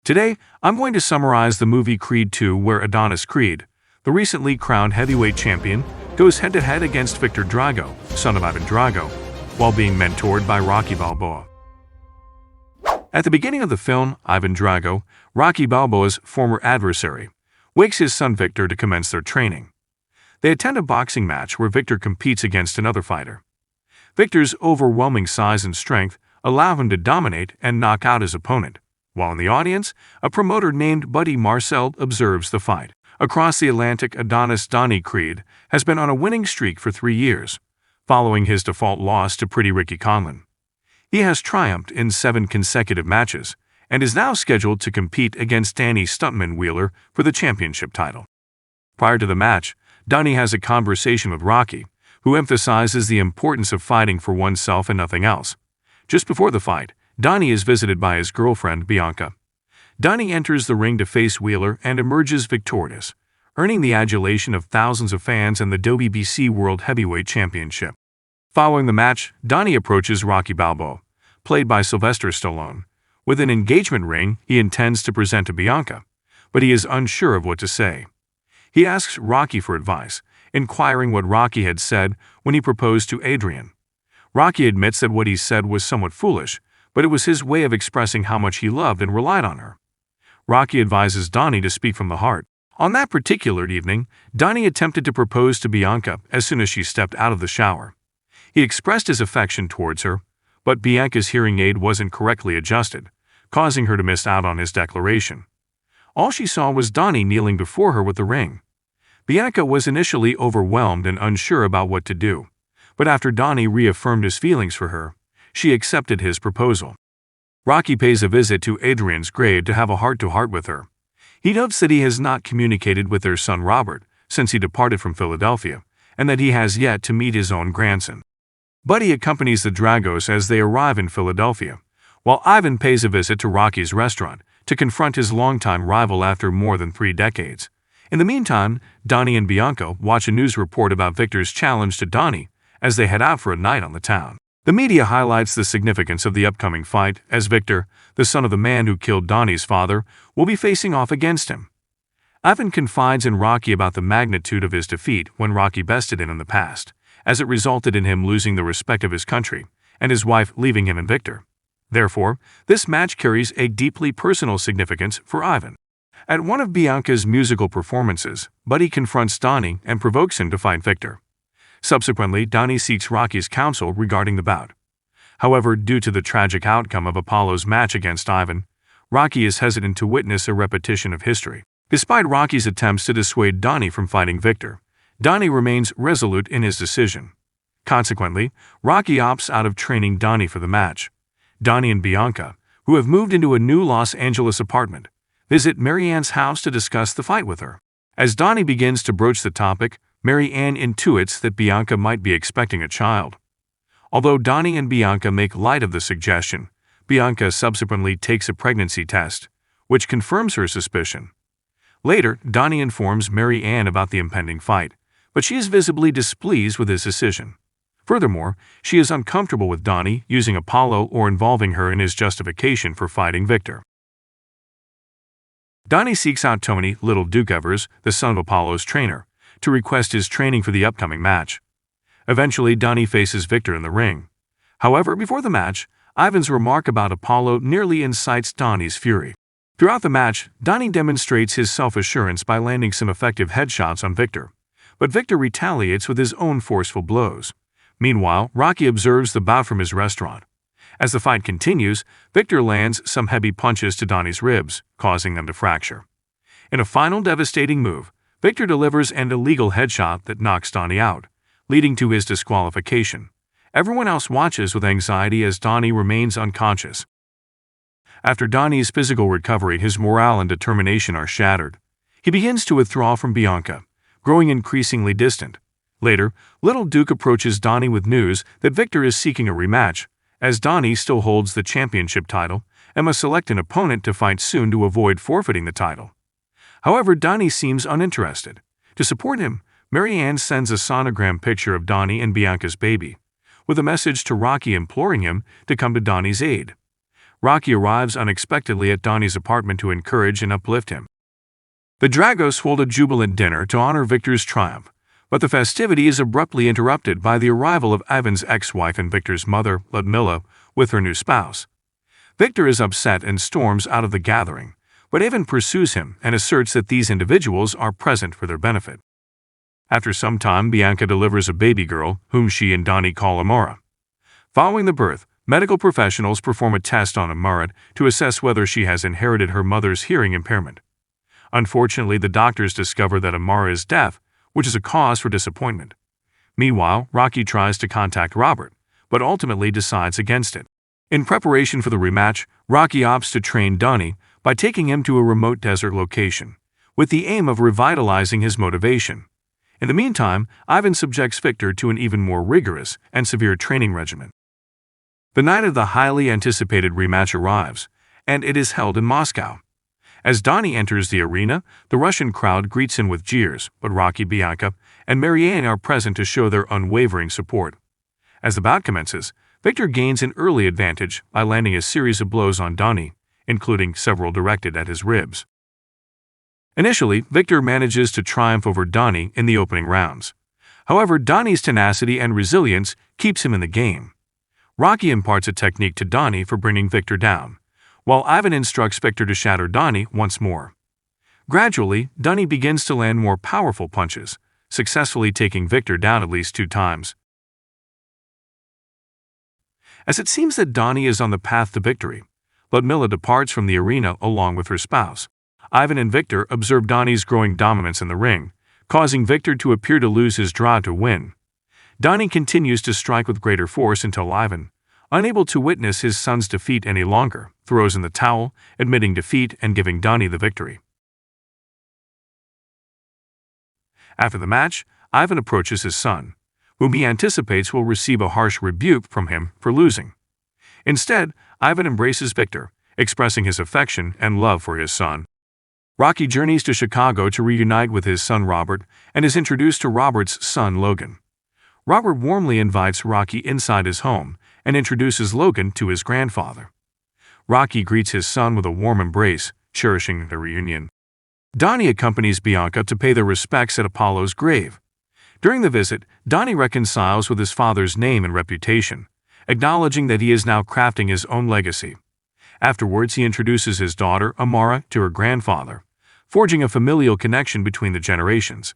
Today, I'm going to summarize the movie Creed 2 where Adonis Creed, the recently crowned heavyweight champion, goes head-to-head against Viktor Drago, son of Ivan Drago, while being mentored by Rocky Balboa. At the beginning of the film, Ivan Drago, Rocky Balboa's former adversary, wakes his son Viktor to commence their training. They attend a boxing match where Viktor competes against another fighter. Viktor's overwhelming size and strength allow him to dominate and knock out his opponent, while in the audience, a promoter named Buddy Marcel observes the fight. Across the Atlantic, Adonis Creed has been on a winning streak for 3 years, following his default loss to Pretty Ricky Conlan. He has triumphed in 7 consecutive matches and is now scheduled to compete against Danny Stuntman Wheeler for the championship title. Prior to the match, Donnie has a conversation with Rocky, who emphasizes the importance of fighting for oneself and nothing else. Just before the fight, Donnie is visited by his girlfriend, Bianca. Donnie enters the ring to face Wheeler and emerges victorious, earning the adulation of thousands of fans and the WBC World Heavyweight Championship. Following the match, Donnie approaches Rocky Balboa, played by Sylvester Stallone. With an engagement ring he intends to present to Bianca, but he is unsure of what to say. He asks Rocky for advice, inquiring what Rocky had said when he proposed to Adrian. Rocky admits that what he said was somewhat foolish, but it was his way of expressing how much he loved and relied on her. Rocky advises Donnie to speak from the heart. On that particular evening, Donnie attempted to propose to Bianca as soon as she stepped out of the shower. He expressed his affection towards her, but Bianca's hearing aid wasn't correctly adjusted, causing her to miss out on his declaration. All she saw was Donnie kneeling before her with the ring. Bianca was initially overwhelmed and unsure about what to do, but after Donnie reaffirmed his feelings for her, she accepted his proposal. Rocky pays a visit to Adrian's grave to have a heart-to-heart with her. He notes that he has not communicated with their son Robert since he departed from Philadelphia, and that he has yet to meet his own grandson. Buddy accompanies the Dragos as they arrive in Philadelphia, while Ivan pays a visit to Rocky's restaurant to confront his longtime rival after more than 3 decades. In the meantime, Donnie and Bianca watch a news report about Viktor's challenge to Donnie as they head out for a night on the town. The media highlights the significance of the upcoming fight as Viktor, the son of the man who killed Donnie's father, will be facing off against him. Ivan confides in Rocky about the magnitude of his defeat when Rocky bested him in the past, as it resulted in him losing the respect of his country and his wife leaving him and Viktor. Therefore, this match carries a deeply personal significance for Ivan. At one of Bianca's musical performances, Buddy confronts Donnie and provokes him to fight Viktor. Subsequently, Donnie seeks Rocky's counsel regarding the bout. However, due to the tragic outcome of Apollo's match against Ivan, Rocky is hesitant to witness a repetition of history. Despite Rocky's attempts to dissuade Donnie from fighting Viktor, Donnie remains resolute in his decision. Consequently, Rocky opts out of training Donnie for the match. Donnie and Bianca, who have moved into a new Los Angeles apartment, visit Mary Ann's house to discuss the fight with her. As Donnie begins to broach the topic, Mary Ann intuits that Bianca might be expecting a child. Although Donnie and Bianca make light of the suggestion, Bianca subsequently takes a pregnancy test, which confirms her suspicion. Later, Donnie informs Mary Ann about the impending fight, but she is visibly displeased with his decision. Furthermore, she is uncomfortable with Donnie using Apollo or involving her in his justification for fighting Viktor. Donnie seeks out Tony Little Duke Evers, the son of Apollo's trainer, to request his training for the upcoming match. Eventually, Donnie faces Viktor in the ring. However, before the match, Ivan's remark about Apollo nearly incites Donnie's fury. Throughout the match, Donnie demonstrates his self-assurance by landing some effective headshots on Viktor, but Viktor retaliates with his own forceful blows. Meanwhile, Rocky observes the bout from his restaurant. As the fight continues, Viktor lands some heavy punches to Donnie's ribs, causing them to fracture. In a final devastating move, Viktor delivers an illegal headshot that knocks Donnie out, leading to his disqualification. Everyone else watches with anxiety as Donnie remains unconscious. After Donnie's physical recovery, his morale and determination are shattered. He begins to withdraw from Bianca, growing increasingly distant. Later, Little Duke approaches Donnie with news that Viktor is seeking a rematch, as Donnie still holds the championship title and must select an opponent to fight soon to avoid forfeiting the title. However, Donnie seems uninterested. To support him, Mary Ann sends a sonogram picture of Donnie and Bianca's baby, with a message to Rocky imploring him to come to Donnie's aid. Rocky arrives unexpectedly at Donnie's apartment to encourage and uplift him. The Dragos hold a jubilant dinner to honor Viktor's triumph, but the festivity is abruptly interrupted by the arrival of Ivan's ex-wife and Viktor's mother, Ludmila, with her new spouse. Viktor is upset and storms out of the gathering, but Ivan pursues him and asserts that these individuals are present for their benefit. After some time, Bianca delivers a baby girl, whom she and Donnie call Amara. Following the birth, medical professionals perform a test on Amara to assess whether she has inherited her mother's hearing impairment. Unfortunately, the doctors discover that Amara is deaf, which is a cause for disappointment. Meanwhile, Rocky tries to contact Robert, but ultimately decides against it. In preparation for the rematch, Rocky opts to train Donnie by taking him to a remote desert location, with the aim of revitalizing his motivation. In the meantime, Ivan subjects Viktor to an even more rigorous and severe training regimen. The night of the highly anticipated rematch arrives, and it is held in Moscow. As Donnie enters the arena, the Russian crowd greets him with jeers, but Rocky, Bianca, and Marianne are present to show their unwavering support. As the bout commences, Viktor gains an early advantage by landing a series of blows on Donnie, including several directed at his ribs. Initially, Viktor manages to triumph over Donnie in the opening rounds. However, Donnie's tenacity and resilience keeps him in the game. Rocky imparts a technique to Donnie for bringing Viktor down, while Ivan instructs Viktor to shatter Donnie once more. Gradually, Donnie begins to land more powerful punches, successfully taking Viktor down at least 2 times. As it seems that Donnie is on the path to victory, Ludmila departs from the arena along with her spouse. Ivan and Viktor observe Donnie's growing dominance in the ring, causing Viktor to appear to lose his draw to win. Donnie continues to strike with greater force until Ivan, unable to witness his son's defeat any longer, throws in the towel, admitting defeat and giving Donnie the victory. After the match, Ivan approaches his son, whom he anticipates will receive a harsh rebuke from him for losing. Instead, Ivan embraces Viktor, expressing his affection and love for his son. Rocky journeys to Chicago to reunite with his son Robert and is introduced to Robert's son Logan. Robert warmly invites Rocky inside his home and introduces Logan to his grandfather. Rocky greets his son with a warm embrace, cherishing the reunion. Donnie accompanies Bianca to pay their respects at Apollo's grave. During the visit, Donnie reconciles with his father's name and reputation, acknowledging that he is now crafting his own legacy. Afterwards, he introduces his daughter, Amara, to her grandfather, forging a familial connection between the generations.